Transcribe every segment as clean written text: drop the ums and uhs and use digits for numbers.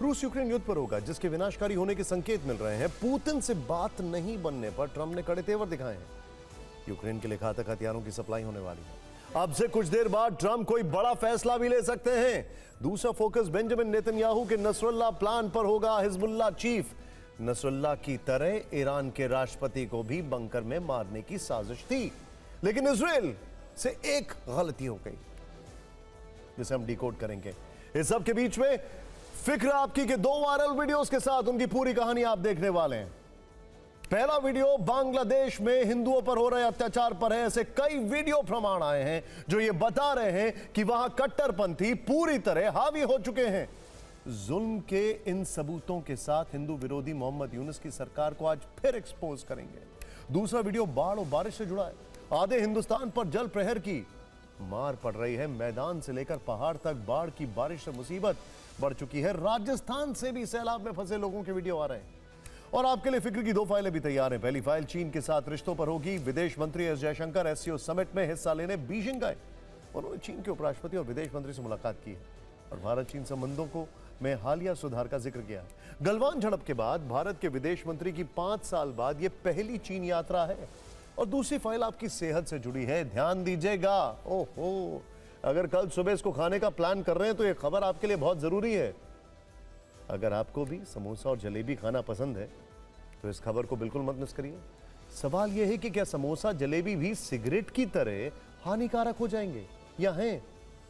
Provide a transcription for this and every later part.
रूस यूक्रेन युद्ध पर होगा, जिसके विनाशकारी होने के संकेत मिल रहे हैं। पुतिन से बात नहीं बनने पर ट्रंप ने कड़े तेवर दिखाए हैं। यूक्रेन के लिए घातक हथियारों की सप्लाई होने वाली है। अब से कुछ देर बाद ट्रंप कोई बड़ा फैसला भी ले सकते हैं। दूसरा फोकस बेंजामिन नेतन्याहू के नसरुल्लाह प्लान पर होगा। हिजबुल्लाह चीफ नसरुल्लाह की तरह ईरान के राष्ट्रपति को भी बंकर में मारने की साजिश थी, लेकिन इजराइल से एक गलती हो गई, जिसे हम डिकोड करेंगे। इस सब के बीच में फिक्र आपकी के 2 वायरल वीडियोस के साथ उनकी पूरी कहानी आप देखने वाले हैं। पहला वीडियो बांग्लादेश में हिंदुओं पर हो रहे अत्याचार पर है। ऐसे कई वीडियो प्रमाण आए हैं जो ये बता रहे हैं कि वहां कट्टरपंथी पूरी तरह हावी हो चुके हैं। जुल्म के इन सबूतों के साथ हिंदू विरोधी मोहम्मद यूनुस की सरकार को आज फिर एक्सपोज करेंगे। दूसरा वीडियो बाढ़ और बारिश से जुड़ा है। आधे हिंदुस्तान पर जल प्रहर की मार पड़ रही है। मैदान से लेकर पहाड़ तक बाढ़ की बारिश से मुसीबत बढ़ चुकी है। राजस्थान से भी सैलाब में फंसे लोगों के वीडियो आ रहे हैं। और आपके लिए फिक्र की 2 फाइलें भी तैयार हैं। पहली फाइल चीन के साथ रिश्तों पर होगी। विदेश मंत्री एस जयशंकर एससीओ समिट में हिस्सा लेने बीजिंग गए। उन्होंने चीन के उपराष्ट्रपति और विदेश मंत्री से मुलाकात की है और भारत चीन संबंधों को में हालिया सुधार का जिक्र किया। गलवान झड़प के बाद भारत के विदेश मंत्री की 5 साल बाद यह पहली चीन यात्रा है। और दूसरी फाइल आपकी सेहत से जुड़ी है। ध्यान दीजिएगा। ओहो, अगर कल सुबह इसको खाने का प्लान कर रहे हैं तो यह खबर आपके लिए बहुत जरूरी है। अगर आपको भी समोसा और जलेबी खाना पसंद है तो इस खबर को बिल्कुल मत मिस करिए। सवाल यह है कि क्या समोसा जलेबी भी सिगरेट की तरह हानिकारक हो जाएंगे या हैं?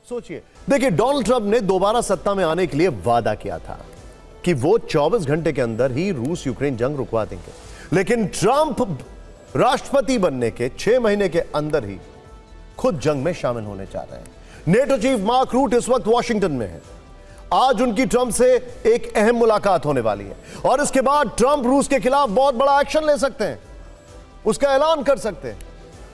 सोचिए। देखिए, डोनाल्ड ट्रंप ने दोबारा सत्ता में आने के लिए वादा किया था कि वो 24 घंटे के अंदर ही रूस यूक्रेन जंग रुकवा देंगे, लेकिन ट्रंप राष्ट्रपति बनने के 6 महीने के अंदर ही खुद जंग में शामिल होने जा रहे हैं। नेटो चीफ मार्क रूट इस वक्त वॉशिंगटन में है। आज उनकी ट्रंप से एक अहम मुलाकात होने वाली है और इसके बाद ट्रंप रूस के खिलाफ बहुत बड़ा एक्शन ले सकते हैं, उसका ऐलान कर सकते हैं।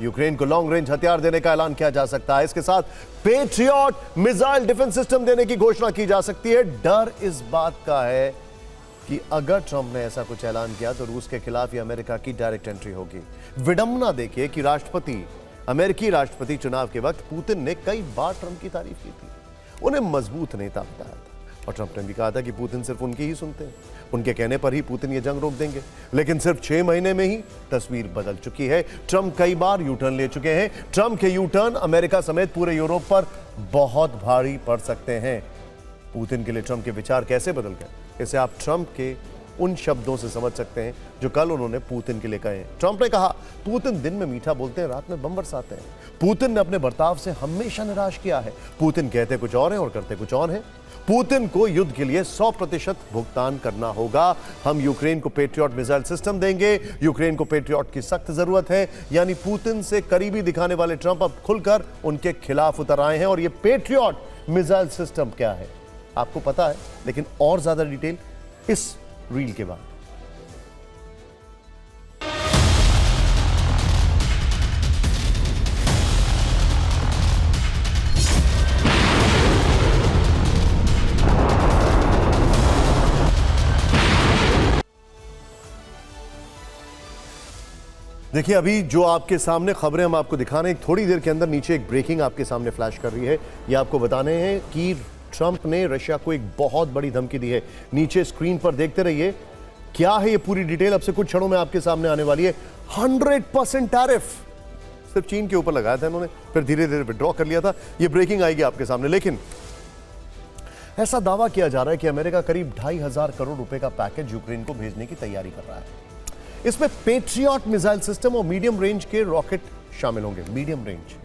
यूक्रेन को लॉन्ग रेंज हथियार देने का ऐलान किया जा सकता है। इसके साथ पेट्रियट मिसाइल डिफेंस सिस्टम देने की घोषणा की जा सकती है। डर इस बात का है कि अगर ट्रंप ने ऐसा कुछ ऐलान किया तो रूस के खिलाफ ही अमेरिका की डायरेक्ट एंट्री होगी। विडंबना देखिए कि अमेरिकी राष्ट्रपति चुनाव के वक्त पुतिन ने कई बार ट्रंप की तारीफ की थी, उन्हें मजबूत नेता बताया था और ट्रंप ने भी कहा था कि पुतिन सिर्फ उनकी ही सुनते हैं, उनके कहने पर ही पुतिन ये जंग रोक देंगे। लेकिन सिर्फ 6 महीने में ही तस्वीर बदल चुकी है। ट्रंप कई बार यू टर्न ले चुके हैं। ट्रंप के यू टर्न अमेरिका समेत पूरे यूरोप पर बहुत भारी पड़ सकते हैं। पुतिन के लिए ट्रंप के विचार कैसे बदल गए, इसे आप ट्रंप के उन शब्दों से समझ सकते हैं जो कल उन्होंने पुतिन के लिए कहे। ट्रंप ने कहा, पुतिन दिन में मीठा बोलते हैं, रात में बम बरसाते हैं। पुतिन ने अपने बर्ताव से हमेशा निराश किया है। पुतिन कहते कुछ और हैं और करते कुछ और हैं। पुतिन को युद्ध के लिए 100% भुगतान करना होगा। हम यूक्रेन को पेट्रियट मिसाइल सिस्टम देंगे। यूक्रेन को पेट्रियट की सख्त जरूरत है। यानी पुतिन से करीबी दिखाने वाले ट्रंप अब खुलकर उनके खिलाफ उतर आए हैं। और ये पेट्रियट मिसाइल सिस्टम क्या है आपको पता है, लेकिन और ज्यादा डिटेल इस रील के बाद। देखिए, अभी जो आपके सामने खबरें हम आपको दिखा रहे हैं, थोड़ी देर के अंदर नीचे एक ब्रेकिंग आपके सामने फ्लैश कर रही है। ये आपको बताने हैं कि ट्रंप ने रशिया को एक बहुत बड़ी धमकी दी है। नीचे स्क्रीन पर देखते रहिए, क्या है ये पूरी डिटेल अब से कुछ क्षणों में आपके सामने आने वाली है। 100% टैरिफ सिर्फ चीन के ऊपर लगाया था इन्होंने, फिर धीरे धीरे विड्रॉ कर लिया था। ये ब्रेकिंग आएगी आपके सामने। लेकिन ऐसा दावा किया जा रहा है कि अमेरिका करीब 2,500 करोड़ रुपए का पैकेज यूक्रेन को भेजने की तैयारी कर रहा है। इसमें पेट्रियट मिसाइल सिस्टम और मीडियम रेंज के रॉकेट शामिल होंगे। Medium range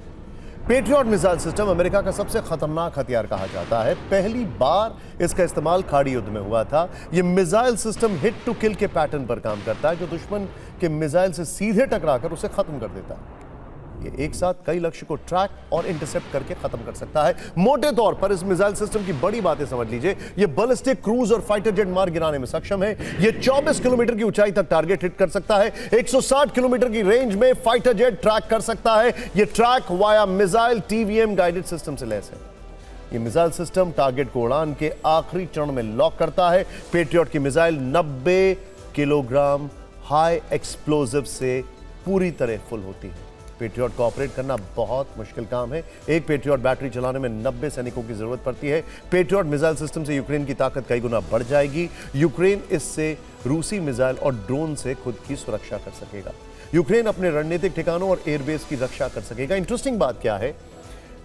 patriot missile system America का सबसे खतरनाक हथियार कहा जाता है। पहली बार इसका इस्तेमाल खाड़ी युद्ध में हुआ था। यह missile system hit to kill के पैटर्न पर काम करता है, जो दुश्मन के मिसाइल से सीधे टकराकर उसे खत्म कर देता है। ये एक साथ कई लक्ष्य को ट्रैक और इंटरसेप्ट करके खत्म कर सकता है। मोटे तौर पर इस मिसाइल सिस्टम की बड़ी बातें समझ लीजिए। ये बैलिस्टिक, क्रूज और फाइटर जेट मार गिराने में सक्षम है। ये 24 किलोमीटर की ऊंचाई तक टारगेट हिट कर सकता है। 160 किलोमीटर की रेंज में फाइटर जेट ट्रैक कर सकता है। ये track via missile TVM guided system से लैस है। ये मिसाइल सिस्टम टारगेट को उड़ान के आखिरी चरण में लॉक करता है। पेट्रियट की मिसाइल 90 किलोग्राम हाई एक्सप्लोजिव से पूरी तरह फुल होती है। पेट्रियट को ऑपरेट करना बहुत मुश्किल काम है। एक पेट्रियट बैटरी चलाने में 90 सैनिकों की जरूरत पड़ती है। पेट्रियट मिसाइल सिस्टम से यूक्रेन की ताकत कई गुना बढ़ जाएगी। यूक्रेन इससे रूसी मिसाइल और ड्रोन से खुद की सुरक्षा कर सकेगा। यूक्रेन अपने रणनीतिक ठिकानों और एयरबेस की रक्षा कर सकेगा। इंटरेस्टिंग बात क्या है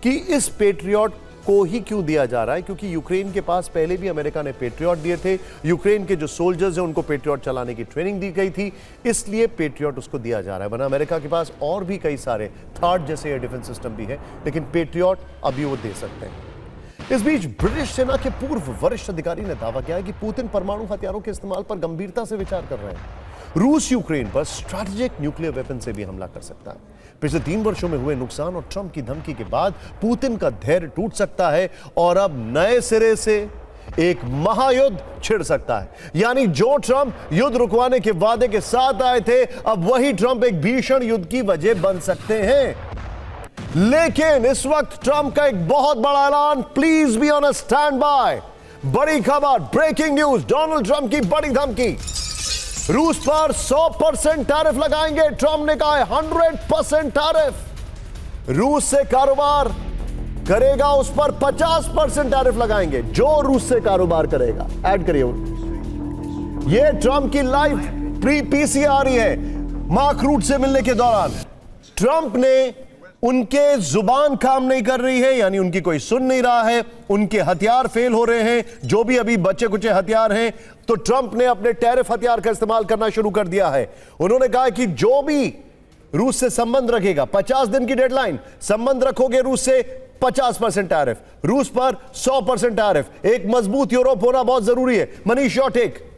कि इस पेट्रियट को ही क्यों दिया जा रहा है, क्योंकि यूक्रेन के पास पहले भी अमेरिका ने पेट्रियट दिए थे। यूक्रेन के जो सोल्जर्स हैं उनको पेट्रियट चलाने की ट्रेनिंग दी गई थी, इसलिए पेट्रियट उसको दिया जा रहा है। वरना अमेरिका के पास और भी कई सारे थर्ड जैसे एयर डिफेंस सिस्टम भी है, लेकिन पेट्रियट अभी वो दे सकते हैं। इस बीच ब्रिटिश सेना के पूर्व वरिष्ठ अधिकारी ने दावा किया है कि पुतिन परमाणु हथियारों के इस्तेमाल पर गंभीरता से विचार कर रहे हैं। रूस यूक्रेन पर स्ट्रैटेजिक न्यूक्लियर वेपन से भी हमला कर सकता है। पिछले 3 वर्षों में हुए नुकसान और ट्रंप की धमकी के बाद पुतिन का धैर्य टूट सकता है और अब नए सिरे से एक महायुद्ध छिड़ सकता है। यानी जो ट्रंप युद्ध रुकवाने के वादे के साथ आए थे, अब वही ट्रंप एक भीषण युद्ध की वजह बन सकते हैं। लेकिन इस वक्त ट्रंप का एक बहुत बड़ा ऐलान, please be on a stand by. बड़ी खबर, ब्रेकिंग न्यूज, डोनाल्ड ट्रंप की बड़ी धमकी। रूस पर 100% टैरिफ लगाएंगे। ट्रंप ने कहा है 100% टैरिफ। रूस से कारोबार करेगा उस पर 50% टैरिफ लगाएंगे, जो रूस से कारोबार करेगा। ऐड करिए, ये ट्रंप की लाइव प्री पीसी आ रही है। मार्क रूट से मिलने के दौरान ट्रंप ने उनके जुबान काम नहीं कर रही है, यानी उनकी कोई सुन नहीं रहा है, उनके हथियार फेल हो रहे हैं, जो भी अभी बचे कुचे हथियार हैं, तो ट्रंप ने अपने टैरिफ हथियार का इस्तेमाल करना शुरू कर दिया है। उन्होंने कहा कि जो भी रूस से संबंध रखेगा, 50 दिन की डेडलाइन, संबंध रखोगे रूस से 50% टैरिफ, रूस पर 100% टैरिफ। एक मजबूत यूरोप होना बहुत जरूरी है। Manish, your take.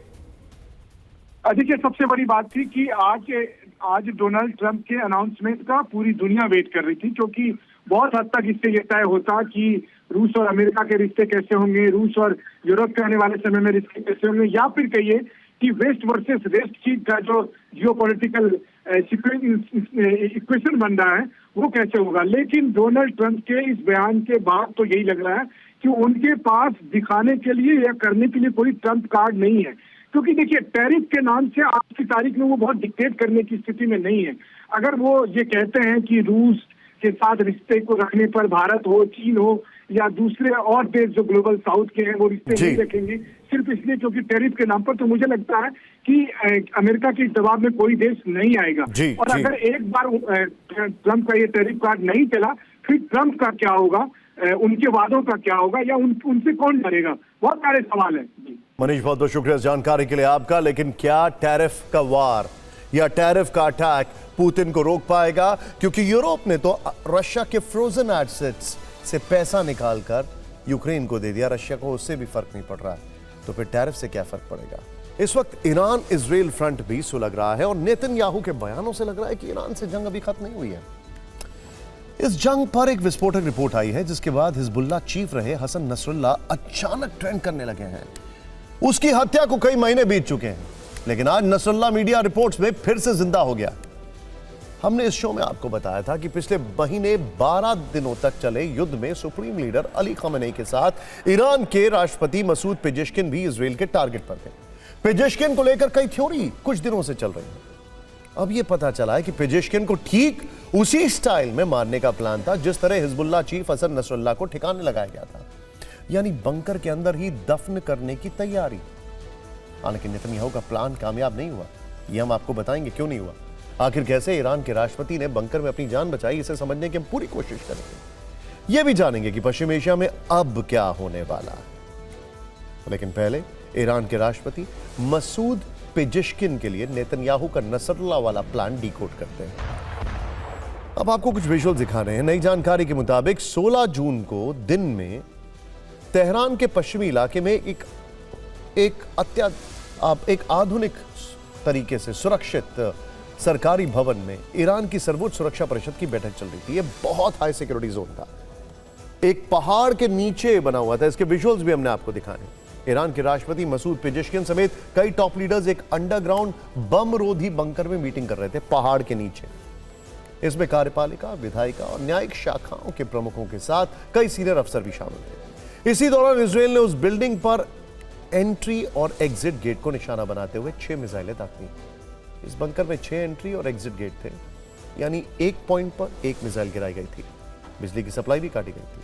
देखिए, सबसे बड़ी बात थी कि आज डोनाल्ड ट्रंप के अनाउंसमेंट का पूरी दुनिया वेट कर रही थी, क्योंकि बहुत हद तक इससे यह तय होता कि रूस और अमेरिका के रिश्ते कैसे होंगे, रूस और यूरोप के आने वाले समय में रिश्ते कैसे होंगे, या फिर कहिए कि वेस्ट वर्सेस वेस्ट की का जो जियोपॉलिटिकल इक्वेशन बन रहा है वो कैसे होगा। लेकिन डोनाल्ड ट्रंप के इस बयान के बाद तो यही लग रहा है कि उनके पास दिखाने के लिए या करने के लिए कोई ट्रंप कार्ड नहीं है, क्योंकि देखिए टैरिफ के नाम से आज की तारीख में वो बहुत डिक्टेट करने की स्थिति में नहीं है। अगर वो ये कहते हैं कि रूस के साथ रिश्ते को रखने पर भारत हो, चीन हो या दूसरे और देश जो ग्लोबल साउथ के हैं वो रिश्ते नहीं रखेंगे सिर्फ इसलिए क्योंकि टैरिफ के नाम पर, तो मुझे लगता है कि अमेरिका के दबाव में कोई देश नहीं आएगा। और अगर एक बार ट्रंप का ये टैरिफ कार्ड नहीं चला, फिर ट्रंप का क्या होगा, उनके वादों का क्या होगा, या उनसे कौन डरेगा, बहुत सारे सवाल है। मनीष, बहुत बहुत शुक्रिया इस जानकारी के लिए आपका। लेकिन क्या टैरिफ का वार या टैरिफ का अटैक पुतिन को रोक पाएगा? क्योंकि यूरोप ने तो रशिया के फ्रोजन एसेट्स से पैसा निकालकर यूक्रेन को दे दिया, रशिया को उससे भी फर्क नहीं पड़ रहा है, तो फिर टैरिफ से क्या फर्क पड़ेगा? इस वक्त ईरान इजराइल फ्रंट भी सुलग रहा है और नेतन्याहू के बयानों से लग रहा है कि ईरान से जंग अभी खत्म नहीं हुई है। इस जंग पर एक विस्फोटक रिपोर्ट आई है, जिसके बाद हिजबुल्लाह चीफ रहे हसन नसरुल्लाह अचानक ट्रेंड करने लगे हैं। उसकी हत्या को कई महीने बीत चुके हैं, लेकिन आज नसरुल्लाह मीडिया रिपोर्ट्स में फिर से जिंदा हो गया। हमने इस शो में आपको बताया था कि पिछले महीने 12 दिनों तक चले युद्ध में सुप्रीम लीडर अली खamenei के साथ ईरान के राष्ट्रपति मसूद पेजेश्किन भी इजराइल के टारगेट पर थे। पेजेश्किन को लेकर कई थ्योरी कुछ दिनों से चल रही है। अब यह पता चला है कि पेजेश्किन को ठीक उसी स्टाइल में मारने का प्लान था जिस तरह हिजबुल्लाह चीफ हसन नसरुल्लाह को ठिकाने लगाया गया था, यानी बंकर के अंदर ही दफन करने की तैयारी। हालांकि नेतन्याहू का प्लान कामयाब नहीं हुआ, यह हम आपको बताएंगे क्यों नहीं हुआ। आखिर कैसे ईरान के राष्ट्रपति ने बंकर में अपनी जान बचाई, इसे समझने की हम पूरी कोशिश करेंगे। यह भी जानेंगे कि पश्चिम एशिया में अब क्या होने वाला है। लेकिन पहले ईरान के राष्ट्रपति मसूद पेजेश्किन के लिए नेतन्याहू का नसरुल्लाह वाला प्लान डिकोड करते हैं। अब आपको कुछ विजुअल दिखा रहे हैं। नई जानकारी के मुताबिक 16 जून को दिन में तेहरान के पश्चिमी इलाके में एक आधुनिक तरीके से सुरक्षित सरकारी भवन में ईरान की सर्वोच्च सुरक्षा परिषद की बैठक चल रही थी। यह बहुत हाई सिक्योरिटी जोन था, एक पहाड़ के नीचे बना हुआ था। इसके विजुअल्स भी हमने आपको दिखाए। ईरान के राष्ट्रपति मसूद पेजेश्किन समेत कई टॉप लीडर्स एक अंडरग्राउंड बम रोधी बंकर में मीटिंग कर रहे थे पहाड़ के नीचे। इसमें कार्यपालिका, विधायिका और न्यायिक शाखाओं के प्रमुखों के साथ कई सीनियर अफसर भी शामिल थे। इसी दौरान इजराइल ने उस बिल्डिंग पर एंट्री और एग्जिट गेट को निशाना बनाते हुए 6 मिसाइलें दागी। इस बंकर में 6 एंट्री और एग्जिट गेट थे। यानी एक पॉइंट पर एक मिसाइल गिराई गई थी। बिजली की सप्लाई भी काटी गई थी।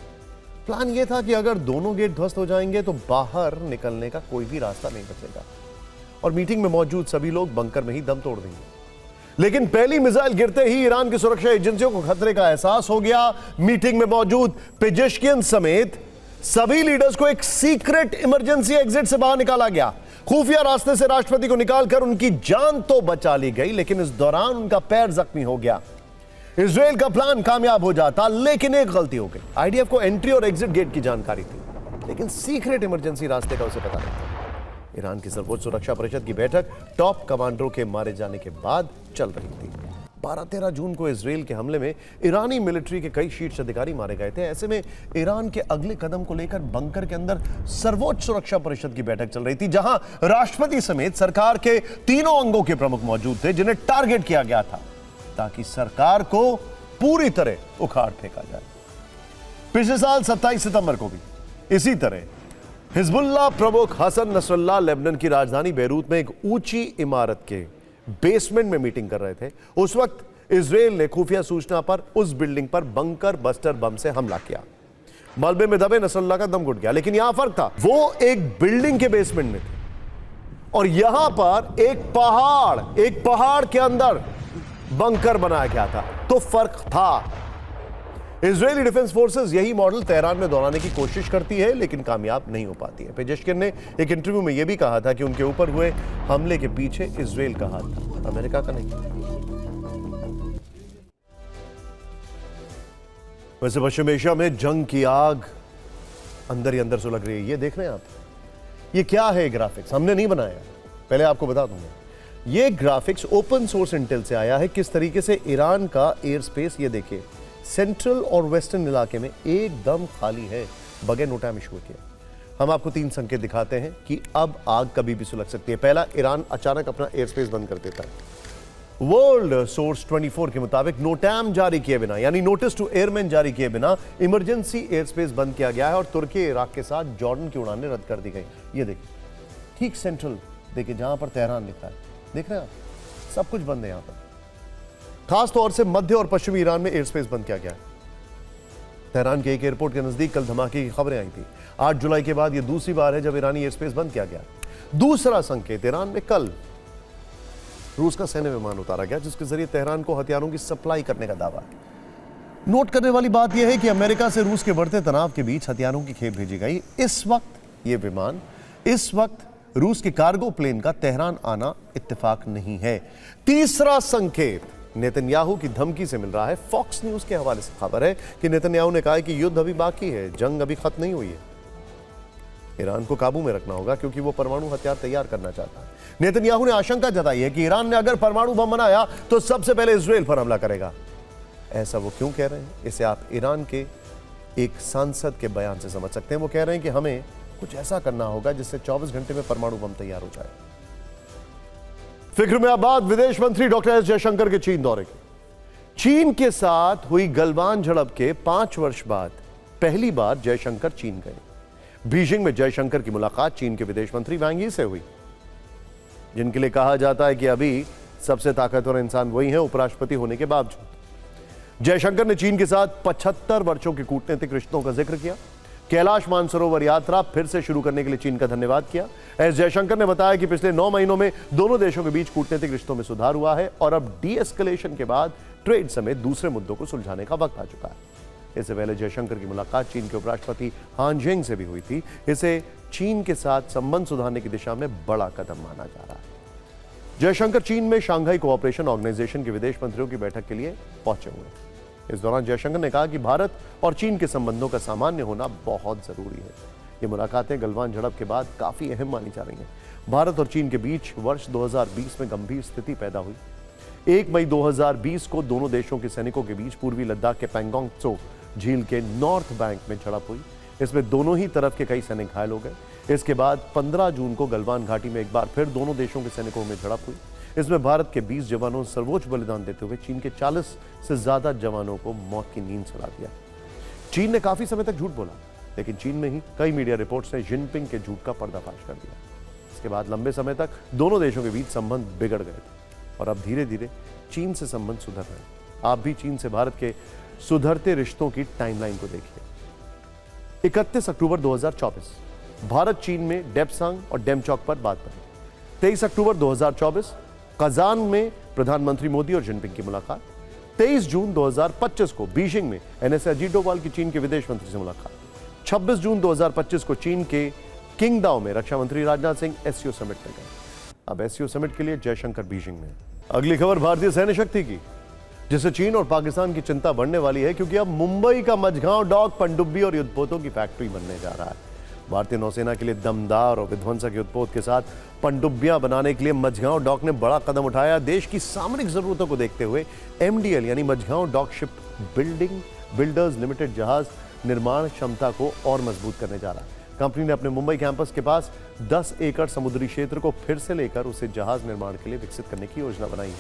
प्लान यह था कि अगर दोनों गेट ध्वस्त हो जाएंगे तो बाहर निकलने का कोई भी रास्ता नहीं बचेगा और मीटिंग में मौजूद सभी लोग बंकर में ही दम तोड़ देंगे। लेकिन पहली मिसाइल गिरते ही ईरान की सुरक्षा एजेंसियों को खतरे का एहसास हो गया। मीटिंग में मौजूद पेजेश्कियन समेत सभी लीडर्स को एक सीक्रेट इमरजेंसी एग्जिट से बाहर निकाला गया। खुफिया रास्ते से राष्ट्रपति को निकालकर उनकी जान तो बचा ली गई, लेकिन इस दौरान उनका पैर जख्मी हो गया। इजराइल का प्लान कामयाब हो जाता, लेकिन एक गलती हो गई। आईडीएफ को एंट्री और एग्जिट गेट की जानकारी थी, लेकिन सीक्रेट इमरजेंसी रास्ते का उसे पता नहीं था। ईरान की सर्वोच्च सुरक्षा परिषद की बैठक टॉप कमांडरों के मारे जाने के बाद चल रही थी। 12-13 जून को इजराइल के हमले में ईरानी मिलिट्री के कई शीर्ष अधिकारी मारे गए थे। ऐसे में ईरान के अगले कदम को लेकर बंकर के अंदर सर्वोच्च सुरक्षा परिषद की बैठक चल रही थी, जहां राष्ट्रपति समेत सरकार के तीनों अंगों के प्रमुख मौजूद थे, जिन्हें टारगेट किया गया था ताकि सरकार को पूरी तरह उखाड़ फेंका जाए। पिछले साल 27 सितंबर को भी इसी तरह हिजबुल्लाह प्रमुख हसन नसरुल्लाह लेबनान की राजधानी बेरूत में एक ऊंची इमारत के बेसमेंट में मीटिंग कर रहे थे। उस वक्त इजराइल ने खुफिया सूचना पर उस बिल्डिंग पर बंकर बस्टर बम से हमला किया। मलबे में दबे नसरुल्लाह का दम घुट गया, लेकिन यहां फर्क था, वो एक बिल्डिंग के बेसमेंट में थे और यहां पर एक पहाड़ के अंदर बंकर बनाया गया था, तो फर्क था। इजरायली डिफेंस फोर्सेस यही मॉडल तेहरान में दोहराने की कोशिश करती है, लेकिन कामयाब नहीं हो पाती है। पेजेश्किन ने एक इंटरव्यू में यह भी कहा था कि उनके ऊपर हुए हमले के पीछे इजराइल का हाथ था, अमेरिका का नहीं। वैसे पश्चिम एशिया में जंग की आग अंदर ही अंदर सुलग रही है। ये देख रहे हैं आप, ये क्या है ग्राफिक्स? हमने नहीं बनाया, पहले आपको बता दूंगा। ये ग्राफिक्स ओपन सोर्स इंटेल से आया है। किस तरीके से ईरान का एयर स्पेस, ये देखिए, सेंट्रल और वेस्टर्न इलाके में एकदम खाली है, बगैर नो टाइम इशू के। हम आपको 3 संकेत दिखाते हैं कि अब आग कभी भी सुलग सकती है। पहला, ईरान अचानक अपना एयर स्पेस बंद कर देता है। वर्ल्ड सोर्स 24 के मुताबिक नोटैम जारी किए बिना, यानी नोटिस टू एयरमैन जारी किए बिना इमरजेंसी एयर स्पेस बंद किया गया है और तुर्की इराक के साथ जॉर्डन की उड़ानें रद्द कर दी गई। ये देखिए, ठीक सेंट्रल, देखिए जहां पर तेहरान लिखा है, देख रहे हैं आप, सब कुछ बंद है यहां पर। खास तौर से मध्य और पश्चिमी ईरान में एयर स्पेस बंद किया गया है। तेहरान के एक एयरपोर्ट के नजदीक कल धमाके की खबरें आई थी। 8 जुलाई के बाद यह दूसरी बार है जब ईरानी एयर स्पेस बंद किया गया। दूसरा संकेत, ईरान में कल रूस का सैन्य विमान उतारा गया, जिसके जरिए तेहरान को हथियारों की सप्लाई करने का दावा है। नोट करने वाली बात यह है कि अमेरिका से रूस के बढ़ते तनाव के बीच हथियारों की खेप भेजी गई। इस वक्त रूस के कार्गो प्लेन का तेहरान आना इत्तेफाक नहीं है। तीसरा संकेत नेतन्याहू की धमकी से मिल रहा है। फॉक्स न्यूज के हवाले से खबर है कि नेतन्याहू ने कहा है कि युद्ध अभी बाकी है, जंग अभी खत्म नहीं हुई है। ईरान को काबू में रखना होगा क्योंकि वो परमाणु हथियार तैयार करना चाहता है। नेतन्याहू ने आशंका जताई है कि ईरान ने अगर परमाणु बम बनाया तो सबसे पहले इजराइल पर हमला करेगा। ऐसा वो क्यों कह रहे हैं, इसे आप ईरान के एक सांसद के बयान से समझ सकते हैं। वो कह रहे हैं कि हमें कुछ ऐसा करना होगा जिससे 24 घंटे में परमाणु बम तैयार हो जाए। फिक्र में आबाद विदेश मंत्री डॉक्टर एस जयशंकर के चीन दौरे के। चीन के साथ हुई गलवान झड़प के 5 वर्ष बाद पहली बार जयशंकर चीन गए। बीजिंग में जयशंकर की मुलाकात चीन के विदेश मंत्री वांग यी से हुई, जिनके लिए कहा जाता है कि अभी सबसे ताकतवर इंसान वही हैं, उपराष्ट्रपति होने के बावजूद। जयशंकर ने चीन के साथ 75 वर्षों के कूटनीतिक रिश्तों का जिक्र किया। कैलाश मानसरोवर यात्रा फिर से शुरू करने के लिए चीन का धन्यवाद किया। एस जयशंकर ने बताया कि पिछले 9 महीनों में दोनों देशों के बीच कूटनीतिक रिश्तों में सुधार हुआ है और अब डी-एस्केलेशन के बाद ट्रेड समेत दूसरे मुद्दों को सुलझाने का वक्त आ चुका है। इससे पहले जयशंकर की मुलाकात चीन के उपराष्ट्रपति हान जेंग से भी हुई थी। इसे चीन के साथ संबंध सुधारने की दिशा में बड़ा कदम माना जा रहा है। जयशंकर चीन में शांघाई कोऑपरेशन ऑर्गेनाइजेशन के विदेश मंत्रियों की बैठक के लिए पहुंचे हुए हैं। इस दौरान जयशंकर ने कहा कि भारत और चीन के संबंधों का सामान्य होना बहुत जरूरी है। ये मुलाकातें गलवान झड़प के बाद काफी अहम मानी जा रही हैं। भारत और चीन के बीच वर्ष 2020 में गंभीर स्थिति पैदा हुई। 1 मई 2020 को दोनों देशों के सैनिकों के बीच पूर्वी लद्दाख के पैंगोंग त्सो झील के नॉर्थ बैंक में झड़प हुई। इसमें दोनों ही तरफ के कई सैनिक घायल हो गए। इसके बाद 15 जून को गलवान घाटी में एक बार फिर दोनों देशों के सैनिकों में झड़प हुई। इसमें भारत के 20 जवानों सर्वोच्च बलिदान देते हुए चीन के 40 से ज्यादा जवानों को मौत की नींद सुला दिया। चीन ने काफी समय तक झूठ बोला, लेकिन चीन में ही कई मीडिया रिपोर्ट्स ने जिनपिंग के झूठ का पर्दाफाश कर दिया। इसके बाद लंबे समय तक दोनों देशों के बीच संबंध बिगड़ गए थे और अब धीरे धीरे चीन से संबंध सुधर रहे हैं। आप भी चीन से भारत के सुधरते रिश्तों की टाइमलाइन को देखिए। 31 अक्टूबर 2024 भारत चीन में डेपसांग और डेमचौक पर बात बनी। 23 अक्टूबर 2024 कजान में प्रधानमंत्री मोदी और जिनपिंग की मुलाकात। 23 जून 2025 को बीजिंग में एनएस अजीत डोभाल की चीन के विदेश मंत्री से मुलाकात। 26 जून 2025 को चीन के किंगडाओ में रक्षा मंत्री राजनाथ सिंह एससीओ समिट में गए। अब एससीओ समिट के लिए जयशंकर बीजिंग में। अगली खबर भारतीय सैन्य शक्ति की, जिससे चीन और पाकिस्तान की चिंता बढ़ने वाली है, क्योंकि अब मुंबई का मझगांव डॉक पनडुब्बी और युद्धपोतों की फैक्ट्री बनने जा रहा है। भारतीय नौसेना के लिए दमदार और विध्वंसक युद्धपोत के साथ पनडुब्बियां बनाने के लिए मझगांव डॉक ने बड़ा कदम उठाया। देश की सामरिक जरूरतों को देखते हुए एमडीएल यानी Mazagon dock ship builders limited जहाज निर्माण क्षमता को और मजबूत करने जा रहा है। कंपनी ने अपने मुंबई कैंपस के पास 10 एकड़ समुद्री क्षेत्र को फिर से लेकर उसे जहाज निर्माण के लिए विकसित करने की योजना बनाई है।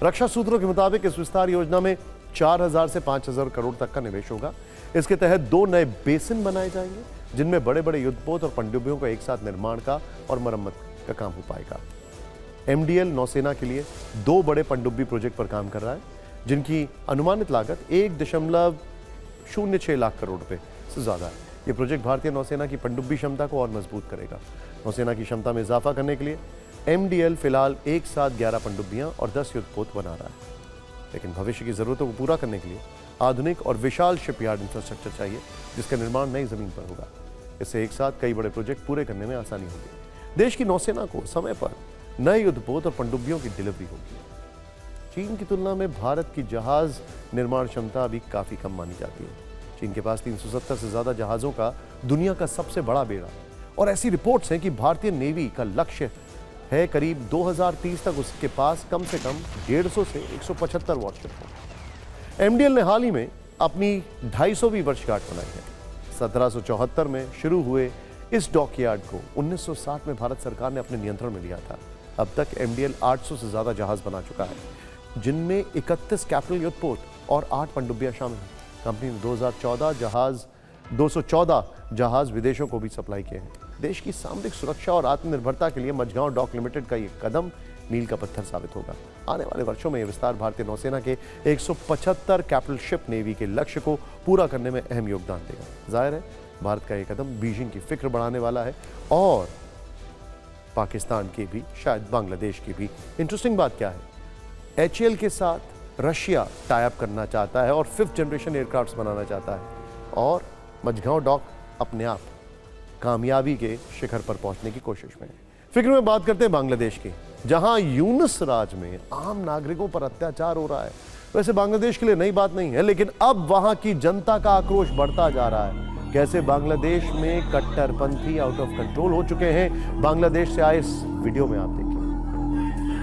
रक्षा सूत्रों के मुताबिक इस विस्तार योजना में 4000 से 5000 करोड़ तक का निवेश होगा। इसके तहत 2 नए बेसिन बनाए जाएंगे, जिनमें बड़े बड़े युद्धपोत और पनडुब्बियों का एक साथ निर्माण का और मरम्मत का काम हो पाएगा। एमडीएल नौसेना के लिए 2 बड़े पनडुब्बी प्रोजेक्ट पर काम कर रहा है, जिनकी अनुमानित लागत 1.06 लाख करोड़ रुपए से ज्यादा है। यह प्रोजेक्ट भारतीय नौसेना की पनडुब्बी क्षमता को और मजबूत करेगा। नौसेना की क्षमता में इजाफा करने के लिए एमडीएल फिलहाल एक साथ 11 पनडुब्बियां और 10 युद्धपोत बना रहा है, लेकिन भविष्य की जरूरतों को पूरा करने के लिए आधुनिक और विशाल शिपयार्ड इंफ्रास्ट्रक्चर चाहिए, जिसका निर्माण नई जमीन पर होगा। इससे एक साथ कई बड़े प्रोजेक्ट पूरे करने में आसानी होगी। देश की नौसेना को समय पर नए युद्धपोत और पनडुब्बियों की डिलीवरी होगी। चीन की तुलना में भारत की जहाज निर्माण क्षमता अभी काफी कम मानी जाती है। चीन के पास 370 से ज्यादा जहाजों का दुनिया का सबसे बड़ा बेड़ा, और ऐसी रिपोर्ट्स हैं कि भारतीय नेवी का लक्ष्य है करीब 2030 तक उसके पास कम से कम 150 से 175 वॉरशिप हो। एमडीएल ने हाल ही में अपनी 250वीं वर्षगांठ मनाई है। 1774 में शुरू हुए इस डॉकयार्ड को 1960 में भारत सरकार ने अपने नियंत्रण में लिया था। अब तक एमडीएल 800 से ज्यादा जहाज बना चुका है, जिनमें 31 कैपिटल युद्धपोत और 8 पनडुब्बियां शामिल हैं। कंपनी ने 214 जहाज विदेशों को भी सप्लाई किए हैं। देश की सामरिक सुरक्षा और आत्मनिर्भरता के लिए मझगांव डॉक लिमिटेड का यह कदम मील का पत्थर साबित होगा। आने वाले वर्षों में यह विस्तार भारतीय नौसेना के 175 कैपिटल शिप नेवी के लक्ष्य को पूरा करने में अहम योगदान देगा। जाहिर है, भारत का यह कदम बीजिंग की फिक्र बढ़ाने वाला है और पाकिस्तान की भी, शायद बांग्लादेश की भी। इंटरेस्टिंग बात क्या है, एचएएल के साथ रशिया टाई अप करना चाहता है और 5th जनरेशन एयरक्राफ्ट्स बनाना चाहता है, और मझगांव डॉक अपने आप कामयाबी के शिखर पर पहुंचने की कोशिश में है। फिक्र में बात करते हैं बांग्लादेश की, जहां यूनुस राज में आम नागरिकों पर अत्याचार हो रहा है। वैसे बांग्लादेश के लिए नई बात नहीं है, लेकिन अब वहां की जनता का आक्रोश बढ़ता जा रहा है। कैसे बांग्लादेश में कट्टरपंथी आउट ऑफ कंट्रोल हो चुके हैं, बांग्लादेश से आए इस वीडियो में आप देखिए।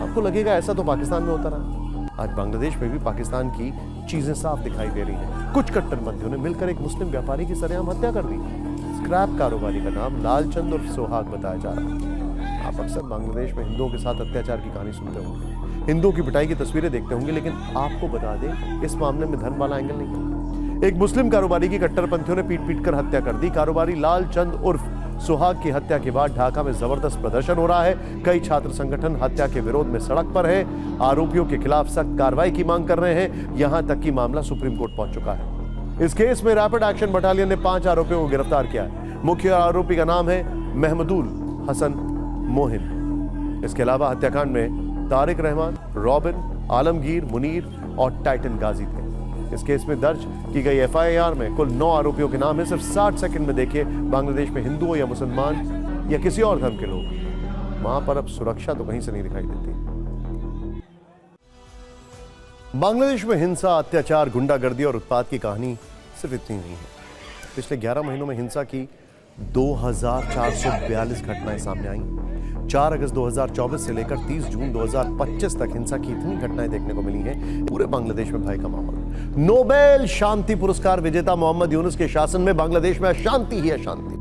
आपको लगेगा ऐसा तो पाकिस्तान में होता रहा। आज बांग्लादेश में भी पाकिस्तान की चीजें साफ दिखाई दे रही हैं। कुछ कट्टरपंथियों ने मिलकर एक मुस्लिम व्यापारी की सरेआम हत्या कर दी। स्क्रैप कारोबारी का नाम लालचंद और सोहाग बताया जा रहा है। आप अक्सर बांग्लादेश में हिंदुओं के साथ अत्याचार की कहानी सुनते होंगे, हिंदुओं की पिटाई की तस्वीरें देखते होंगे, लेकिन आपको बता दें, इस मामले में धर्म वाला एंगल नहीं है। एक मुस्लिम कारोबारी की कट्टरपंथियों ने पीट कर हत्या कर दी। कारोबारी लालचंद उर्फ सुहाग की हत्या के बाद ढाका में जबरदस्त प्रदर्शन हो रहा है। कई छात्र संगठन हत्या के विरोध में सड़क पर है, आरोपियों के खिलाफ सख्त कार्रवाई की मांग कर रहे हैं। यहां तक कि मामला सुप्रीम कोर्ट पहुंच चुका है। इस केस में रैपिड एक्शन बटालियन ने 5 आरोपियों को गिरफ्तार किया है। मुख्य आरोपी का नाम है महमूदुल हसन मोहिन। इसके अलावा हत्याकांड में तारिक रहमान, रॉबिन, आलमगीर, मुनीर और टाइटन गाजी थे। इस केस में दर्ज की गई एफआईआर में कुल 9 आरोपियों के नाम है। सिर्फ 60 सेकंड में देखिए, बांग्लादेश में हिंदू हो या मुसलमान या किसी और धर्म के लोग, वहां पर अब सुरक्षा तो कहीं से नहीं दिखाई देती। बांग्लादेश में हिंसा, अत्याचार, गुंडागर्दी और उत्पात की कहानी सिर्फ इतनी नहीं है। पिछले 11 महीनों में हिंसा की 2442 घटनाएं सामने आई। 4 अगस्त 2024 से लेकर 30 जून 2025 तक हिंसा की इतनी घटनाएं देखने को मिली हैं। पूरे बांग्लादेश में भय का माहौल। नोबेल शांति पुरस्कार विजेता मोहम्मद यूनुस के शासन में बांग्लादेश में अशांति ही अशांति।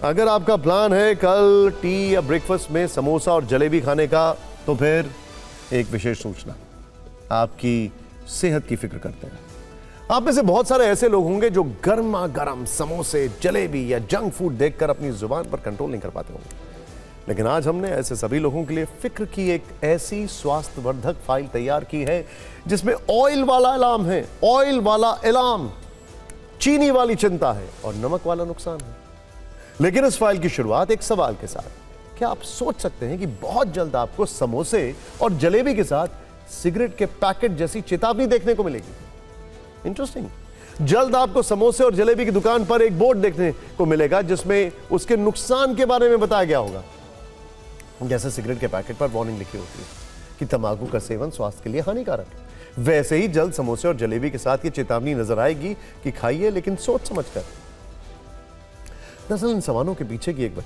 अगर आपका प्लान है कल टी या ब्रेकफास्ट में समोसा और जलेबी खाने का, तो फिर एक विशेष सूचना, आपकी सेहत की फिक्र करते हैं। आप में से बहुत सारे ऐसे लोग होंगे जो गर्मा गर्म समोसे, जलेबी या जंक फूड देखकर अपनी जुबान पर कंट्रोल नहीं कर पाते होंगे। लेकिन आज हमने ऐसे सभी लोगों के लिए फिक्र की एक ऐसी स्वास्थ्यवर्धक फाइल तैयार की है जिसमें ऑयल वाला अलार्म है, ऑयल वाला अलार्म, चीनी वाली चिंता है और नमक वाला नुकसान है। लेकिन इस फाइल की शुरुआत एक सवाल के साथ। क्या आप सोच सकते हैं कि बहुत जल्द आपको समोसे और जलेबी के साथ सिगरेट के पैकेट जैसी चेतावनी देखने को मिलेगी? इंटरेस्टिंग। जल्द आपको समोसे और जलेबी की दुकान पर एक बोर्ड देखने को मिलेगा जिसमें उसके नुकसान के बारे में बताया गया होगा। जैसे सिगरेट के पैकेट पर वार्निंग लिखी होती है कि तंबाकू का सेवन स्वास्थ्य के लिए हानिकारक है, वैसे ही जल्द समोसे और जलेबी के साथ ये चेतावनी नजर आएगी कि खाइए लेकिन सोच समझकर। दरअसल इन सवालों के पीछे की एक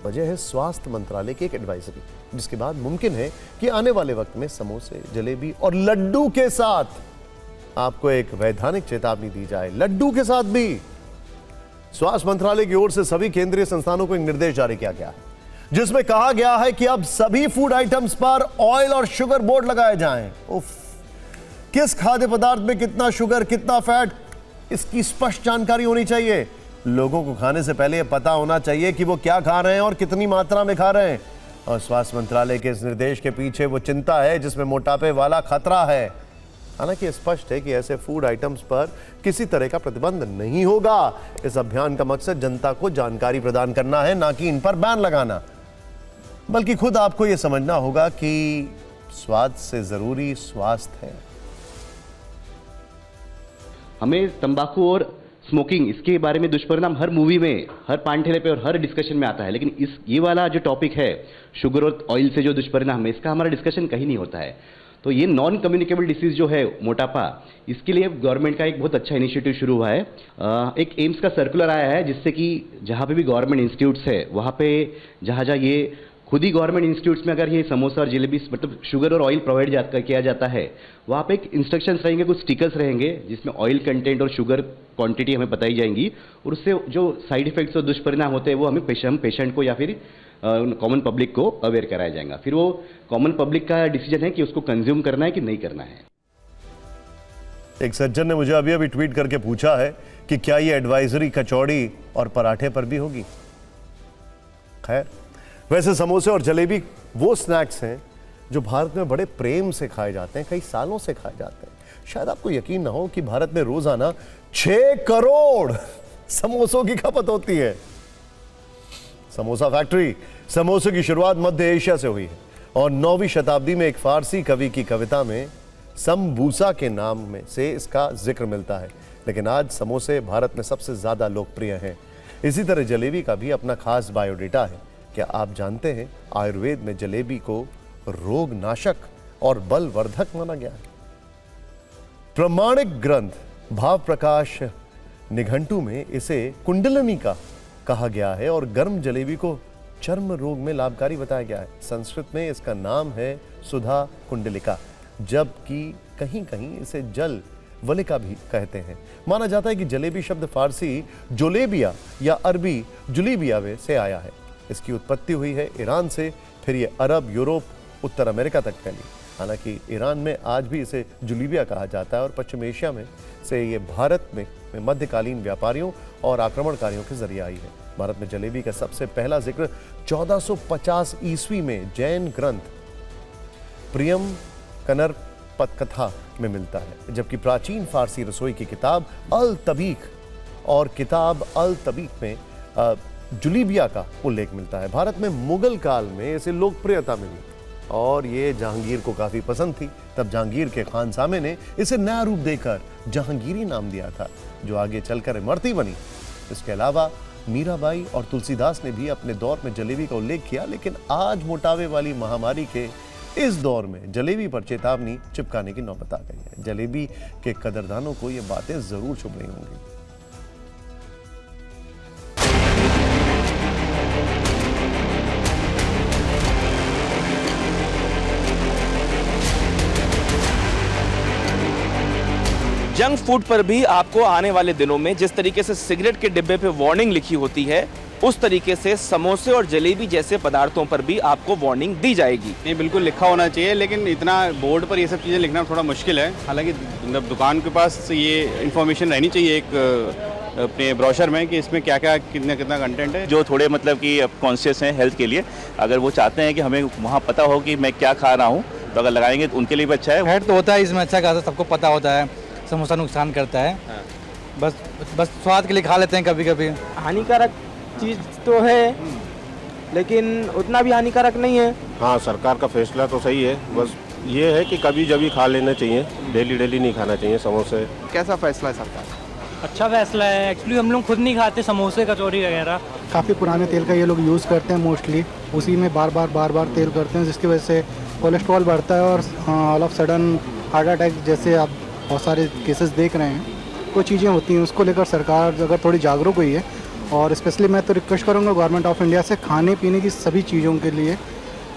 वजह है स्वास्थ्य मंत्रालय की एक एडवाइजरी, जिसके बाद मुमकिन है कि आने वाले वक्त में समोसे, जलेबी और लड्डू के साथ आपको एक वैधानिक चेतावनी दी जाए। लड्डू के साथ भी स्वास्थ्य मंत्रालय की ओर से सभी केंद्रीय संस्थानों को एक निर्देश जारी किया गया है, जिसमें कहा गया है कि अब सभी फूड आइटम्स पर ऑयल और शुगर बोर्ड लगाए जाएं। उफ, किस खाद्य पदार्थ में कितना शुगर, कितना फैट, इसकी स्पष्ट जानकारी होनी चाहिए। लोगों को खाने से पहले यह पता होना चाहिए कि वो क्या खा रहे हैं और कितनी मात्रा में खा रहे हैं। और स्वास्थ्य मंत्रालय के इस निर्देश के पीछे वो चिंता है जिसमें मोटापे वाला खतरा है। हालांकि स्पष्ट है कि ऐसे फूड आइटम्स पर किसी तरह का प्रतिबंध नहीं होगा। इस अभियान का मकसद जनता को जानकारी प्रदान करना है, ना कि इन पर बैन लगाना। बल्कि खुद आपको यह समझना होगा कि स्वाद से जरूरी स्वास्थ्य है। हमें तंबाकू और स्मोकिंग, इसके बारे में दुष्परिणाम हर मूवी में, हर पान ठेले पे और हर डिस्कशन में आता है, लेकिन ये वाला जो टॉपिक है शुगर और ऑयल से जो दुष्परिणाम है, इसका हमारा डिस्कशन कहीं नहीं होता है। तो ये नॉन कम्युनिकेबल डिसीज जो है मोटापा, इसके लिए गवर्नमेंट का एक बहुत अच्छा इनिशिएटिव शुरू हुआ है। एक एम्स का सर्कुलर आया है जिससे कि जहाँ पे भी गवर्नमेंट इंस्टीट्यूट्स है वहाँ पे जहाँ ये खुद ही गवर्नमेंट इंस्टीट्यूट्स में अगर ये समोसा और जलेबी मतलब शुगर और ऑयल प्रोवाइड किया जाता है, वहाँ पे एक इंस्ट्रक्शंस रहेंगे, कुछ स्टिकर्स रहेंगे जिसमें ऑयल कंटेंट और शुगर क्वांटिटी हमें बताई जाएंगी और उससे जो साइड इफेक्ट्स और दुष्परिणाम होते हैं वो हमें पेशेंट को या फिर कॉमन पब्लिक को अवेयर कराया जाएगा। फिर वो कॉमन पब्लिक का डिसीजन है कि उसको कंज्यूम करना है कि नहीं करना है। एक सज्जन ने मुझे अभी ट्वीट करके पूछा है कि क्या ये एडवाइजरी कचौड़ी और पराठे पर भी होगी। खैर, वैसे समोसे और जलेबी वो स्नैक्स हैं जो भारत में बड़े प्रेम से खाए जाते हैं, कई सालों से खाए जाते हैं। शायद आपको यकीन ना हो कि भारत में रोजाना 6 करोड़ समोसों की खपत होती है। समोसा फैक्ट्री, समोसे की शुरुआत मध्य एशिया से हुई है और 9वीं शताब्दी में एक फारसी कवि की कविता में समबूसा के नाम में से इसका जिक्र मिलता है। लेकिन आज समोसे भारत में सबसे ज्यादा लोकप्रिय हैं। इसी तरह जलेबी का भी अपना खास बायोडेटा है। क्या आप जानते हैं आयुर्वेद में जलेबी को रोग नाशक और बलवर्धक माना गया है। प्रमाणिक ग्रंथ भाव प्रकाश निघंटू में इसे कुंडलिनी का कहा गया है और गर्म जलेबी को चर्म रोग में लाभकारी बताया गया है। संस्कृत में इसका नाम है सुधा कुंडलिका, जबकि कहीं कहीं इसे जल वलिका भी कहते हैं। माना जाता है कि जलेबी शब्द फारसी जोलेबिया या अरबी जुलीबिया से आया है। इसकी उत्पत्ति हुई है ईरान से, फिर ये अरब, यूरोप, उत्तर अमेरिका तक फैली। हालांकि ईरान में आज भी इसे जुलीबिया कहा जाता है और पश्चिम एशिया में से ये भारत में मध्यकालीन व्यापारियों और आक्रमणकारियों के जरिए आई है। भारत में जलेबी का सबसे पहला जिक्र 1450 ईस्वी में जैन ग्रंथ प्रियम कनर पतकथा में मिलता है, जबकि प्राचीन फारसी रसोई की किताब अल तबीख और किताब अल तबीख में जुलीबिया का उल्लेख मिलता है। भारत में मुगल काल में इसे लोकप्रियता मिली और ये जहांगीर को काफी पसंद थी। तब जहांगीर के खानसामे ने इसे नया रूप देकर जहांगीरी नाम दिया था, जो आगे चलकर इमरती बनी। इसके अलावा मीराबाई और तुलसीदास ने भी अपने दौर में जलेबी का उल्लेख किया, लेकिन आज मोटावे वाली महामारी के इस दौर में जलेबी पर चेतावनी चिपकाने की नौबत आ गई है। जलेबी के कदरदानों को ये बातें जरूर चुभ रही होंगी। जंक फूड पर भी आपको आने वाले दिनों में जिस तरीके से सिगरेट के डिब्बे पे वार्निंग लिखी होती है, उस तरीके से समोसे और जलेबी जैसे पदार्थों पर भी आपको वार्निंग दी जाएगी। नहीं, बिल्कुल लिखा होना चाहिए, लेकिन इतना बोर्ड पर ये सब चीज़ें लिखना थोड़ा मुश्किल है। हालांकि दुकान के पास ये इन्फॉर्मेशन रहनी चाहिए एक अपने ब्रोशर में कि इसमें क्या क्या कितना कितना कंटेंट है। जो थोड़े मतलब कि कॉन्शियस हैं हेल्थ के लिए, अगर वो चाहते हैं कि हमें वहाँ पता हो कि मैं क्या खा रहा हूँ, तो अगर लगाएंगे तो उनके लिए भी अच्छा है। फैट तो होता है इसमें अच्छा खासा, सबको पता होता है समोसा नुकसान करता है। बस स्वाद के लिए खा लेते हैं कभी कभी। हानिकारक चीज़ तो है, लेकिन उतना भी हानिकारक नहीं है। हाँ, सरकार का फैसला तो सही है, बस ये है कि कभी जब खा लेना चाहिए, डेली नहीं खाना चाहिए समोसे। कैसा फैसला है सरकार? अच्छा फैसला है। एक्चुअली हम लोग खुद नहीं खाते समोसे कचौरी वगैरह। काफ़ी पुराने तेल का ये लोग यूज़ करते हैं मोस्टली, उसी में बार बार तेल करते हैं, जिसकी वजह से कोलेस्ट्रॉल बढ़ता है और all of sudden heart attack जैसे आप बहुत सारे केसेस देख रहे हैं। कुछ चीज़ें होती हैं, उसको लेकर सरकार अगर थोड़ी जागरूक हुई है, और स्पेशली मैं तो रिक्वेस्ट करूँगा गवर्नमेंट ऑफ इंडिया से खाने पीने की सभी चीज़ों के लिए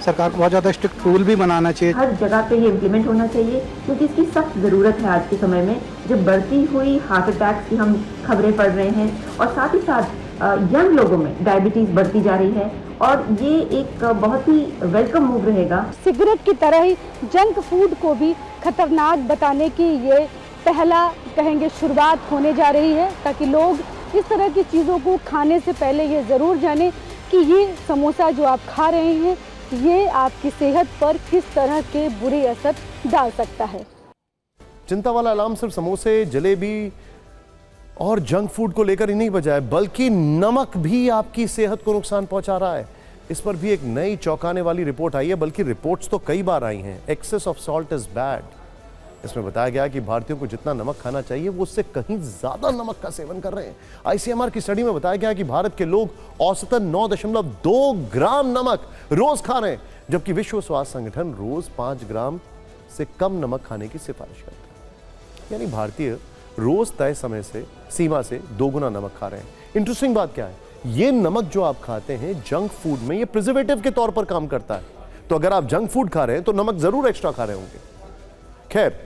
सरकार को बहुत ज़्यादा स्ट्रिक्ट रूल भी बनाना चाहिए। हर जगह पे ये इम्प्लीमेंट होना चाहिए, क्योंकि इसकी सख्त ज़रूरत है आज के समय में, जब बढ़ती हुई हार्ट अटैक की हम खबरें पढ़ रहे हैं, और साथ ही साथ यंग लोगों में डायबिटीज़ बढ़ती जा रही है, और ये एक बहुत ही वेलकम मूव रहेगा। सिगरेट की तरह ही जंक फूड को भी खतरनाक बताने की ये पहला कहेंगे शुरुआत होने जा रही है, ताकि लोग इस तरह की चीज़ों को खाने से पहले ये ज़रूर जानें कि ये समोसा जो आप खा रहे हैं ये आपकी सेहत पर किस तरह के बुरे असर डाल सकता है। चिंता वाला अलार्म सिर्फ समोसे, जलेबी और जंक फूड को लेकर ही नहीं बजा है, बल्कि नमक भी आपकी सेहत को नुकसान पहुंचा रहा है। इस पर भी एक नई चौंकाने वाली रिपोर्ट आई है, बल्कि रिपोर्ट्स तो कई बार आई हैं। Excess of salt is bad. इसमें बताया गया कि भारतीयों को जितना नमक खाना चाहिए वो उससे कहीं ज्यादा नमक का सेवन कर रहे हैं। आईसीएमआर की स्टडी में बताया गया कि भारत के लोग औसतन 9.2 ग्राम नमक रोज खा रहे हैं, जबकि विश्व स्वास्थ्य संगठन रोज 5 ग्राम से कम नमक खाने की सिफारिश करता है। यानी भारतीय रोज तय समय से सीमा से 2 गुना नमक खा रहे हैं। इंटरेस्टिंग बात क्या है, ये नमक जो आप खाते हैं जंक फूड में, ये प्रिजर्वेटिव के तौर पर काम करता है। तो अगर आप जंक फूड खा रहे हैं तो नमक जरूर एक्स्ट्रा खा रहे होंगे। खैर,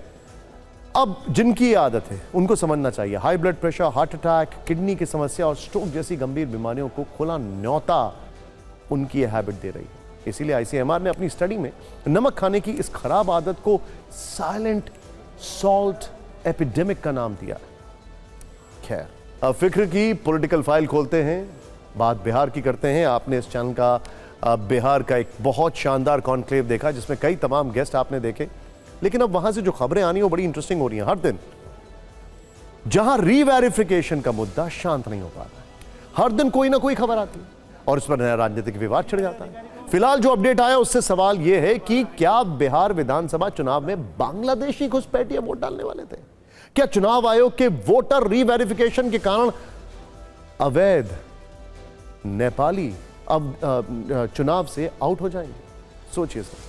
अब जिनकी आदत है उनको समझना चाहिए, high blood pressure, heart attack, kidney की समस्या और स्ट्रोक जैसी गंभीर बीमारियों को खुला न्योता उनकी यह हैबिट दे रही है। इसीलिए आईसीएमआर ने अपनी स्टडी में नमक खाने की इस खराब आदत को साइलेंट सॉल्ट एपिडेमिक का नाम दिया। खैर, अब फिक्र की पॉलिटिकल फाइल खोलते हैं, बात बिहार की करते हैं। आपने इस चैनल का बिहार का एक बहुत शानदार कॉन्क्लेव देखा, जिसमें कई तमाम गेस्ट आपने देखे, लेकिन अब वहां से जो खबरें आनी वो बड़ी इंटरेस्टिंग हो रही हैं। हर दिन जहां रीवेरिफिकेशन का मुद्दा शांत नहीं हो पा रहा है, हर दिन कोई ना कोई खबर आती है और इस पर नया राजनीतिक विवाद छिड़ जाता है। फिलहाल जो अपडेट आया उससे सवाल यह है कि क्या बिहार विधानसभा चुनाव में बांग्लादेशी घुसपैठिए वोट डालने वाले थे? क्या चुनाव आयोग के वोटर रीवेरिफिकेशन के कारण अवैध नेपाली अब चुनाव से आउट हो जाएंगे? सोचिए सर,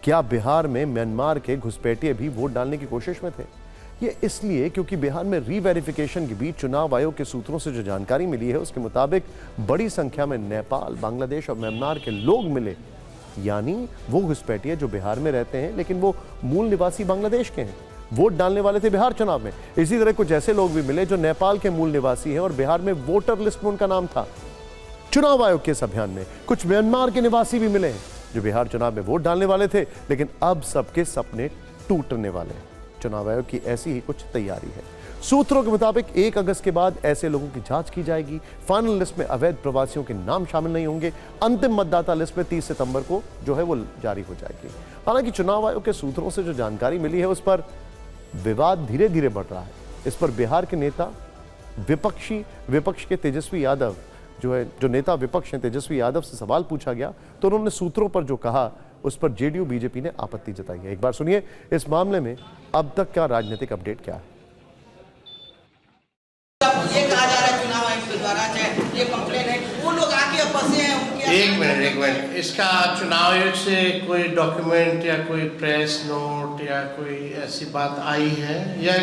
क्या बिहार में म्यांमार के घुसपैठिए भी वोट डालने की कोशिश में थे? ये इसलिए क्योंकि बिहार में रीवेरिफिकेशन के बीच चुनाव आयोग के सूत्रों से जो जानकारी मिली है उसके मुताबिक बड़ी संख्या में नेपाल, बांग्लादेश और म्यांमार के लोग मिले। यानी वो घुसपैठिए जो बिहार में रहते हैं लेकिन वो मूल निवासी बांग्लादेश के हैं, वोट डालने वाले थे बिहार चुनाव में। इसी तरह कुछ ऐसे लोग भी मिले जो नेपाल के मूल निवासी हैं और बिहार में वोटर लिस्ट में उनका नाम था। चुनाव आयोग के इस अभियान में कुछ म्यांमार के निवासी भी मिले हैं जो बिहार चुनाव में वोट डालने वाले थे, लेकिन अब सबके सपने टूटने वाले हैं। चुनाव आयोग की ऐसी ही कुछ तैयारी है। सूत्रों के मुताबिक 1 अगस्त के बाद ऐसे लोगों की जांच की जाएगी। फाइनल लिस्ट में अवैध प्रवासियों के नाम शामिल नहीं होंगे। अंतिम मतदाता लिस्ट में 30 सितंबर को जो है वो जारी हो जाएगी। हालांकि चुनाव आयोग के सूत्रों से जो जानकारी मिली है उस पर विवाद धीरे धीरे बढ़ रहा है। इस पर बिहार के नेता विपक्ष के तेजस्वी यादव जो नेता विपक्ष हैं तेजस्वी यादव से सवाल पूछा गया तो उन्होंने सूत्रों पर जो कहा उस पर जेडीयू बीजेपी ने आपत्ति जताई है। एक बार सुनिए इस मामले में अब तक का राजनीतिक अपडेट क्या है। ये कहा जा रहा है चुनाव आयोग के द्वारा, चाहे ये कंप्लेन है, वो लोग आके फंसे हैं। एक मिनट, इसका चुनाव आयोग से कोई डॉक्यूमेंट या कोई प्रेस नोट या कोई ऐसी बात आई है या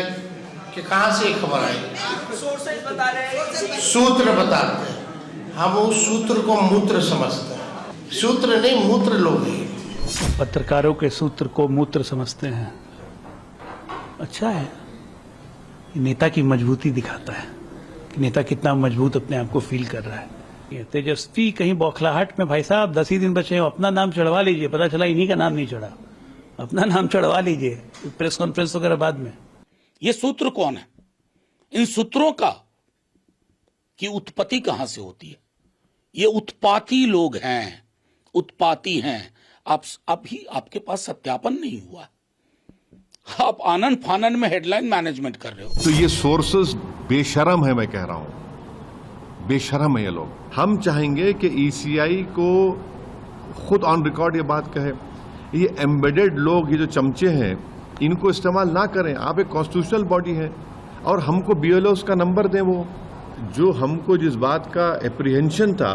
कि कहाँ से खबर आई? सोर्सेज बता रहे हैं, सूत्र बताते हैं। हम उस सूत्र को मूत्र समझते हैं। सूत्र नहीं, मूत्र लोग हैं। पत्रकारों के सूत्र को मूत्र समझते हैं। अच्छा है, नेता की मजबूती दिखाता है कि नेता कितना मजबूत अपने आप को फील कर रहा है। तेजस्वी कहीं बौखलाहट में, भाई साहब 10 ही दिन बचे हैं, अपना नाम चढ़वा लीजिए। पता चला इन्हीं का नाम नहीं चढ़ा, अपना नाम चढ़वा लीजिए। प्रेस कॉन्फ्रेंस वगैरह बाद में। ये सूत्र कौन है? इन सूत्रों का कि उत्पत्ति कहां से होती है। ये उत्पाती लोग हैं, उत्पाती हैं। आप अभी आपके पास सत्यापन नहीं हुआ, आप आनंद फानन में हेडलाइन मैनेजमेंट कर रहे हो। तो ये सोर्सेस बेशरम है, मैं कह रहा हूं, बेशरम है ये लोग। हम चाहेंगे कि ईसीआई को खुद ऑन रिकॉर्ड ये बात कहे, ये एम्बेडेड लोग, ये जो चमचे हैं, इनको इस्तेमाल ना करें। आप एक कॉन्स्टिट्यूशनल बॉडी है और हमको बीएलओस का नंबर दें। वो जो हमको जिस बात का एप्रीहेंशन था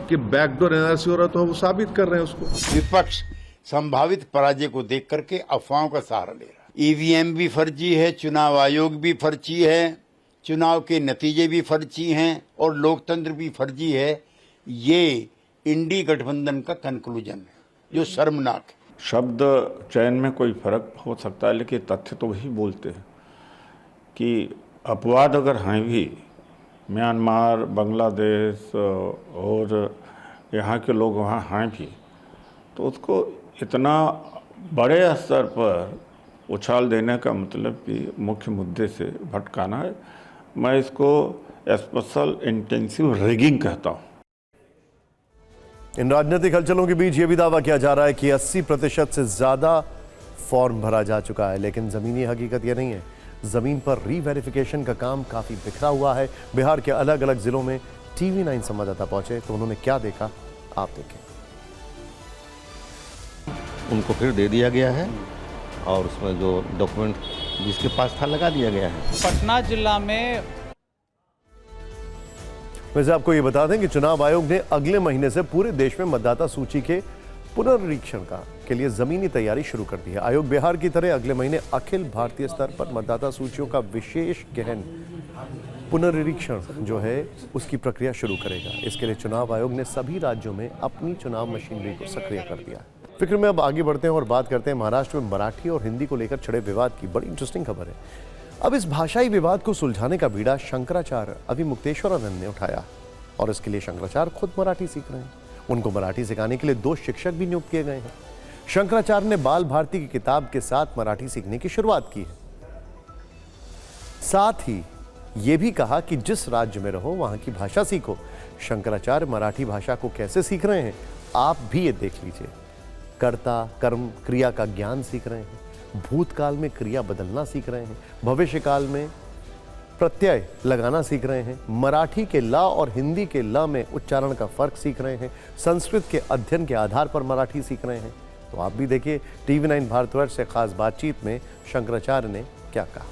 कि बैकडोर एनआरसी हो रहा था, वो साबित कर रहे हैं उसको। विपक्ष संभावित पराजय को देख करके अफवाहों का सहारा ले रहा है। ईवीएम भी फर्जी है, चुनाव आयोग भी फर्जी है, चुनाव के नतीजे भी फर्जी हैं और लोकतंत्र भी फर्जी है। ये इंडी गठबंधन का कंक्लूजन है जो शर्मनाक है। शब्द चयन में कोई फर्क हो सकता है, लेकिन तथ्य तो वही बोलते हैं कि अपवाद अगर हैं भी, म्यांमार, बांग्लादेश और यहाँ के लोग वहाँ हैं भी, तो उसको इतना बड़े स्तर पर उछाल देने का मतलब कि मुख्य मुद्दे से भटकाना है। मैं इसको स्पेशल इंटेंसिव रिगिंग कहता हूँ। इन राजनीतिक हलचलों के बीच यह भी दावा किया जा रहा है कि 80% से ज्यादा फॉर्म भरा जा चुका है, लेकिन जमीनी हकीकत यह नहीं है। जमीन पर री-वेरिफिकेशन का काम काफी बिखरा हुआ है। बिहार के अलग अलग जिलों में TV9 संवाददाता पहुंचे तो उन्होंने क्या देखा, आप देखें। उनको फिर दे दिया गया है और उसमें जो डॉक्यूमेंट जिसके पास था लगा दिया गया है। पटना जिला में वैसे आपको ये बता दें कि चुनाव आयोग ने अगले महीने से पूरे देश में मतदाता सूची के पुनर्निरीक्षण के लिए जमीनी तैयारी शुरू कर दी है। आयोग बिहार की तरह अगले महीने अखिल भारतीय स्तर पर मतदाता सूचियों का विशेष गहन पुनर्निरीक्षण जो है उसकी प्रक्रिया शुरू करेगा। इसके लिए चुनाव आयोग ने सभी राज्यों में अपनी चुनाव मशीनरी को सक्रिय कर दिया है। फिक्र में अब आगे बढ़ते हैं और बात करते हैं महाराष्ट्र में मराठी और हिंदी को लेकर छिड़े विवाद की। बड़ी इंटरेस्टिंग खबर है। अब इस भाषाई विवाद को सुलझाने का बीड़ा शंकराचार्य अभिमुक्तेश्वरानंद ने उठाया और इसके लिए शंकराचार्य खुद मराठी सीख रहे हैं। उनको मराठी सिखाने के लिए 2 शिक्षक भी नियुक्त किए गए हैं। शंकराचार्य ने बाल भारती की किताब के साथ मराठी सीखने की शुरुआत की है। साथ ही ये भी कहा कि जिस राज्य में रहो वहां की भाषा सीखो। शंकराचार्य मराठी भाषा को कैसे सीख रहे हैं आप भी ये देख लीजिए। कर्ता, कर्म, क्रिया का ज्ञान सीख रहे हैं। भूतकाल में क्रिया बदलना सीख रहे हैं। भविष्य काल में प्रत्यय लगाना सीख रहे हैं। मराठी के ला और हिंदी के ला में उच्चारण का फर्क सीख रहे हैं। संस्कृत के अध्ययन के आधार पर मराठी सीख रहे हैं। तो आप भी देखिए TV9 भारतवर्ष से खास बातचीत में शंकराचार्य ने क्या कहा।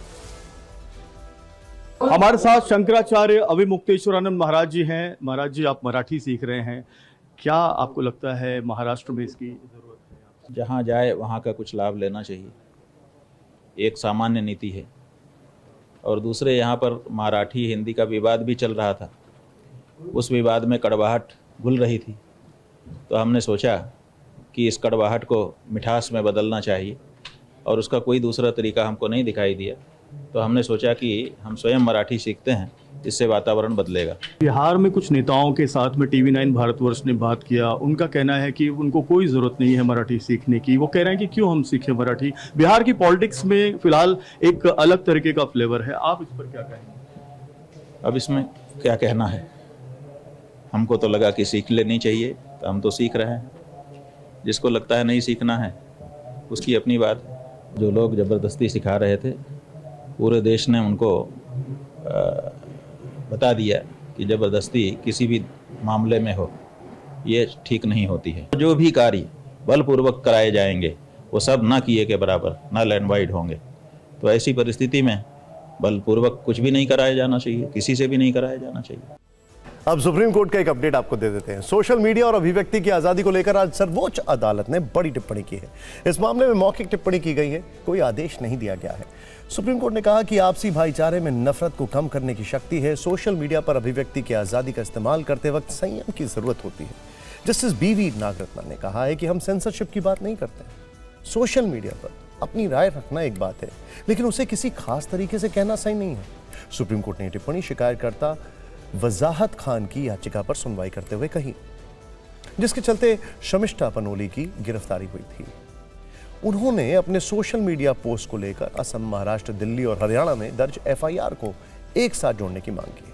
हमारे साथ शंकराचार्य अभिमुक्तेश्वरानंद महाराज जी हैं। महाराज जी, आप मराठी सीख रहे हैं, क्या आपको लगता है महाराष्ट्र में इसकी जरूरत है? जहाँ जाए वहाँ का कुछ लाभ लेना चाहिए, एक सामान्य नीति है। और दूसरे, यहाँ पर मराठी हिंदी का विवाद भी चल रहा था, उस विवाद में कड़वाहट घुल रही थी, तो हमने सोचा कि इस कड़वाहट को मिठास में बदलना चाहिए और उसका कोई दूसरा तरीका हमको नहीं दिखाई दिया। तो हमने सोचा कि हम स्वयं मराठी सीखते हैं, इससे वातावरण बदलेगा। बिहार में कुछ नेताओं के साथ में TV9 भारतवर्ष ने बात किया। उनका कहना है कि उनको कोई ज़रूरत नहीं है मराठी सीखने की। वो कह रहे हैं कि क्यों हम सीखें मराठी। बिहार की पॉलिटिक्स में फिलहाल एक अलग तरीके का फ्लेवर है, आप इस पर क्या कहेंगे? अब इसमें क्या कहना है, हमको तो लगा कि सीख लेनी चाहिए, तो हम तो सीख रहे हैं। जिसको लगता है नहीं सीखना है उसकी अपनी बात। जो लोग ज़बरदस्ती सिखा रहे थे, पूरे देश ने उनको बता दिया कि ज़बरदस्ती किसी भी मामले में हो ये ठीक नहीं होती है। जो भी कार्य बलपूर्वक कराए जाएंगे वो सब ना किए के बराबर, नल एंड वाइड होंगे। तो ऐसी परिस्थिति में बलपूर्वक कुछ भी नहीं कराया जाना चाहिए, किसी से भी नहीं कराया जाना चाहिए। अब सुप्रीम कोर्ट का एक अपडेट आपको दे देते हैं। सोशल मीडिया और अभिव्यक्ति की आजादी को लेकर आज सर्वोच्च अदालत ने बड़ी टिप्पणी की है। इस मामले में मौखिक टिप्पणी की गई है, कोई आदेश नहीं दिया गया है। सुप्रीम कोर्ट ने कहा कि आपसी भाईचारे में नफरत को कम करने की शक्ति है। सोशल मीडिया पर अभिव्यक्ति की आजादी का इस्तेमाल करते वक्त संयम की जरूरत होती है। जस्टिस BV नागरत्ना ने कहा है कि हम सेंसरशिप की बात नहीं करते। सोशल मीडिया पर अपनी राय रखना एक बात है, लेकिन उसे किसी खास तरीके से कहना सही नहीं है। सुप्रीम कोर्ट ने टिप्पणी शिकायतकर्ता वजाहत खान की याचिका पर सुनवाई करते हुए कही, जिसके चलते शमिष्ठा पनोली की गिरफ्तारी हुई थी। उन्होंने अपने सोशल मीडिया पोस्ट को लेकर असम, महाराष्ट्र, दिल्ली और हरियाणा में दर्ज FIR को एक साथ जोड़ने की मांग की।